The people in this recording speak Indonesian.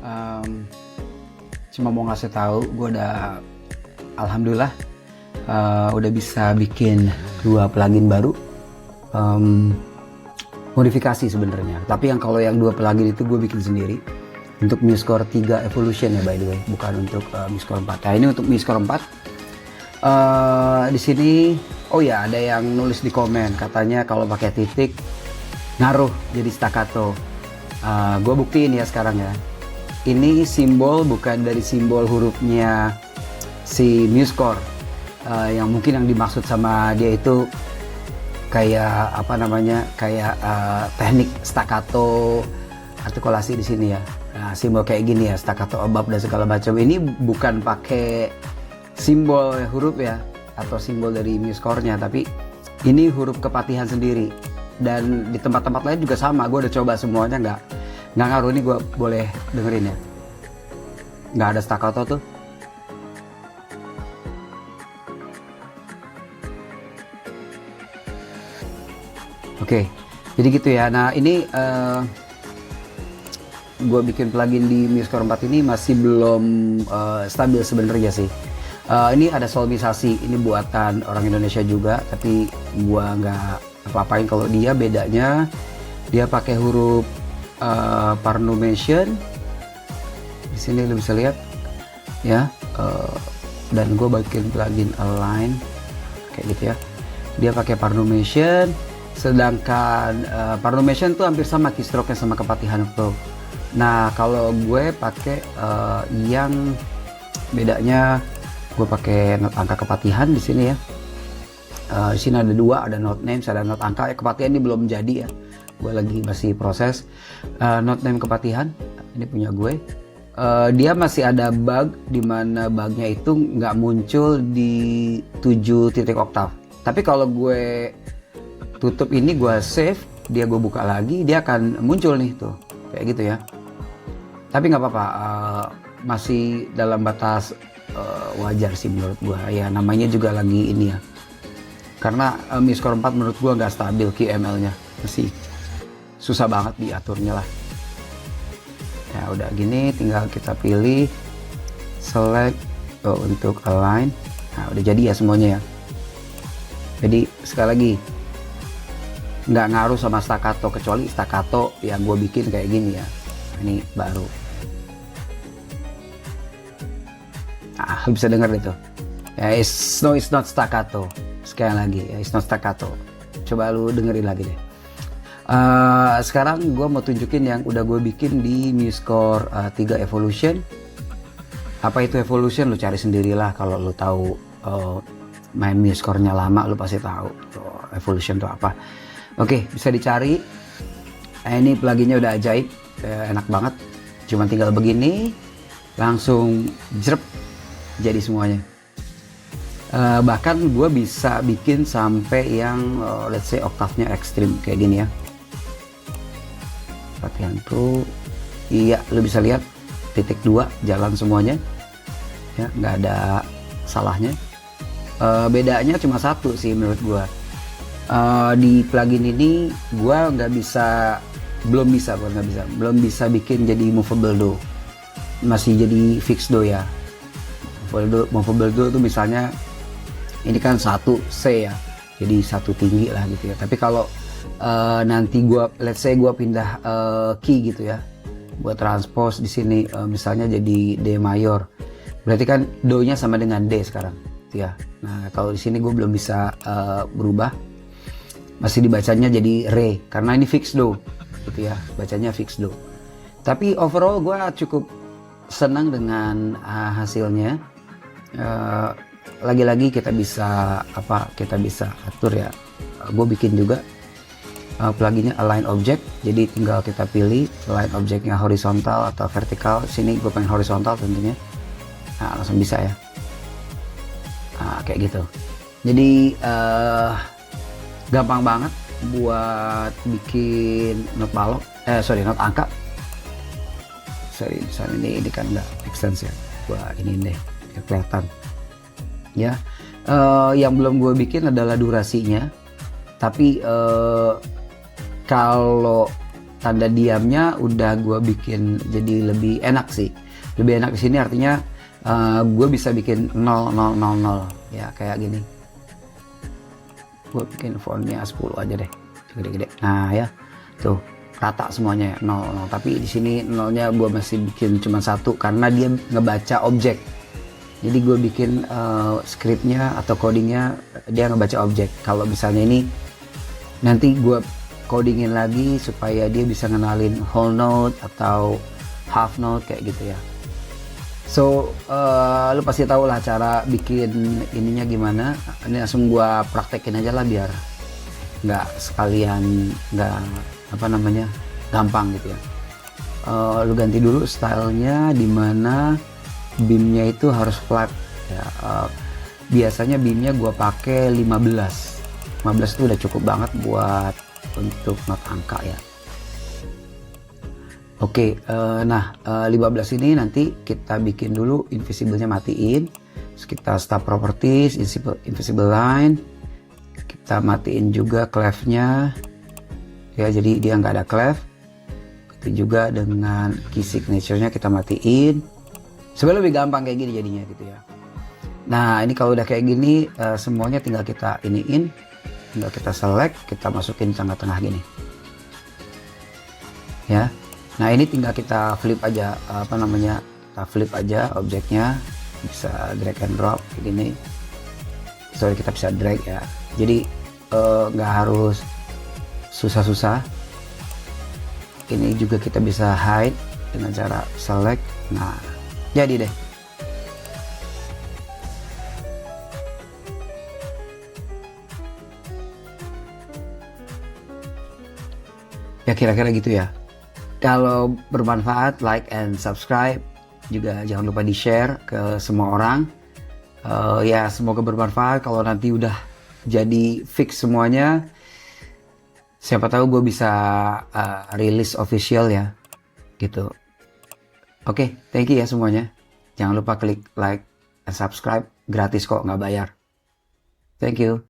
Em, Cuma mau ngasih tahu, gue udah alhamdulillah udah bisa bikin 2 plugin baru. Em, Modifikasi sebenarnya. Tapi kalau yang 2 plugin itu gue bikin sendiri untuk MuseScore 3 Evolution ya, by the way, bukan untuk MuseScore 4. Nah, ini untuk MuseScore 4. Di sini, oh ya, ada yang nulis di komen katanya kalau pakai titik ngaruh jadi staccato. Gue buktiin ya sekarang ya. Ini simbol bukan dari simbol hurufnya si MuseScore. Yang mungkin yang dimaksud sama dia itu kayak apa namanya, kayak teknik staccato artikulasi di sini ya. Nah, simbol kayak gini ya, staccato above dan segala macam. Ini bukan pakai simbol huruf ya atau simbol dari MuseScore-nya, tapi ini huruf kepatihan sendiri. Dan di tempat-tempat lain juga sama. Gue udah coba semuanya, nggak ngaruh. Ini gue boleh dengerin ya, nggak ada staccato tuh. Oke, jadi gitu ya. Nah, ini gue bikin plugin di MuseScore 4 ini masih belum stabil sebenarnya sih. Ini ada solmisasi, ini buatan orang Indonesia juga, tapi gue nggak apa-apain. Kalau dia bedanya, dia pakai huruf Parnumation. Di sini lo bisa lihat ya. Dan gue bikin plugin Align kayak gitu ya. Dia pakai Parnumation. Sedangkan Parnumation tuh hampir sama keystroke-nya sama Kepatihan Pro. Nah, kalau gue pakai yang bedanya, gue pakai not angka Kepatihan di sini ya. Di sini ada 2, ada not name, ada not angka. Kepatihan ini belum jadi ya. Gue lagi masih proses. Not name Kepatihan, ini punya gue. Dia masih ada bug di mana bugnya itu nggak muncul di 7 titik oktav. Tapi kalau gue tutup ini, gue save, dia gue buka lagi, dia akan muncul nih tuh kayak gitu ya. Tapi nggak apa-apa, masih dalam batas wajar sih menurut gue ya. Namanya juga lagi ini ya, karena MuseScore 4 menurut gue nggak stabil QML-nya, masih susah banget diaturnya lah ya. Udah gini, tinggal kita pilih select untuk align. Nah, udah jadi ya semuanya ya. Jadi sekali lagi, nggak ngaruh sama staccato, kecuali staccato yang gue bikin kayak gini ya. Ini baru. Nah, lu bisa dengar itu ya, it's not staccato. Sekali lagi ya, it's not staccato. Coba lu dengerin lagi deh. Sekarang gue mau tunjukin yang udah gue bikin di MuseScore 3 Evolution. Apa itu Evolution? Lu cari sendirilah. Kalau lu tahu main MuseScore-nya lama, lu pasti tahu Evolution itu apa. Oke, bisa dicari. Ini pluginnya udah ajaib, enak banget. Cuma tinggal begini, langsung jerep, jadi semuanya. Bahkan gue bisa bikin sampai yang let's say oktavnya ekstrim kayak gini ya. Latihan Pro, iya, lu bisa lihat titik 2 jalan semuanya, ya, nggak ada salahnya. Bedanya cuma satu sih menurut gue. Di plugin ini gua belum bisa bikin jadi movable do, masih jadi fixed do ya. Movable do itu misalnya ini kan 1C ya, jadi 1 tinggi lah gitu ya. Tapi kalau nanti let's say gua pindah key gitu ya, gua transpose di sini misalnya jadi D mayor, berarti kan do nya sama dengan D sekarang gitu ya. Nah, kalau di sini gue belum bisa berubah, masih dibacanya jadi re karena ini fixed do gitu ya, bacanya fixed do. Tapi overall gue cukup senang dengan hasilnya. Lagi-lagi kita bisa atur ya. Gue bikin juga pluginnya align object, jadi tinggal kita pilih align objectnya horizontal atau vertikal. Sini gue pengen horizontal tentunya. Nah, langsung bisa ya. Nah, kayak gitu. Jadi gampang banget buat bikin not balok, not angka. Misalnya ini kan nggak extends ya. Gua ini deh, kelihatan. Ya, yang belum gue bikin adalah durasinya. Tapi kalau tanda diamnya udah gue bikin jadi lebih enak sih. Lebih enak di sini artinya gue bisa bikin 0000 ya, kayak gini. Gue bikin fontnya 10 aja deh, gede-gede. Nah ya, tuh rata semuanya ya, 00. Tapi di sini nolnya gue masih bikin cuma 1 karena dia ngebaca objek. Jadi gue bikin scriptnya atau codingnya dia ngebaca objek. Kalau misalnya ini nanti gue codingin lagi supaya dia bisa ngenalin whole note atau half note kayak gitu ya. So lu pasti tahu lah cara bikin ininya gimana. Ini langsung gue praktekin aja lah biar nggak sekalian, nggak apa namanya, gampang gitu ya. Lu ganti dulu stylenya, dimana beamnya itu harus flat ya. Biasanya beamnya gue pakai 15 itu udah cukup banget buat untuk not angka ya. Oke, nah 15 ini nanti kita bikin dulu invisible-nya matiin. Terus kita stop properties, invisible line. Kita matiin juga clef-nya. Ya, jadi dia nggak ada clef. Itu juga dengan key signature-nya kita matiin. Sebenarnya lebih gampang kayak gini jadinya gitu ya. Nah, ini kalau udah kayak gini, semuanya tinggal kita iniin. Tinggal kita select, kita masukin tengah-tengah gini ya. Nah ini tinggal kita flip aja, apa namanya, kita flip aja objeknya, bisa drag and drop kayak gini. Sorry, kita bisa drag ya, jadi nggak harus susah-susah. Ini juga kita bisa hide dengan cara select. Nah jadi deh. Ya kira-kira gitu ya. Kalau bermanfaat, like and subscribe. Juga jangan lupa di-share ke semua orang. Ya semoga bermanfaat. Kalau nanti udah jadi fix semuanya, siapa tahu gue bisa rilis official ya, gitu. Oke, thank you ya semuanya. Jangan lupa klik like and subscribe, gratis kok, nggak bayar. Thank you.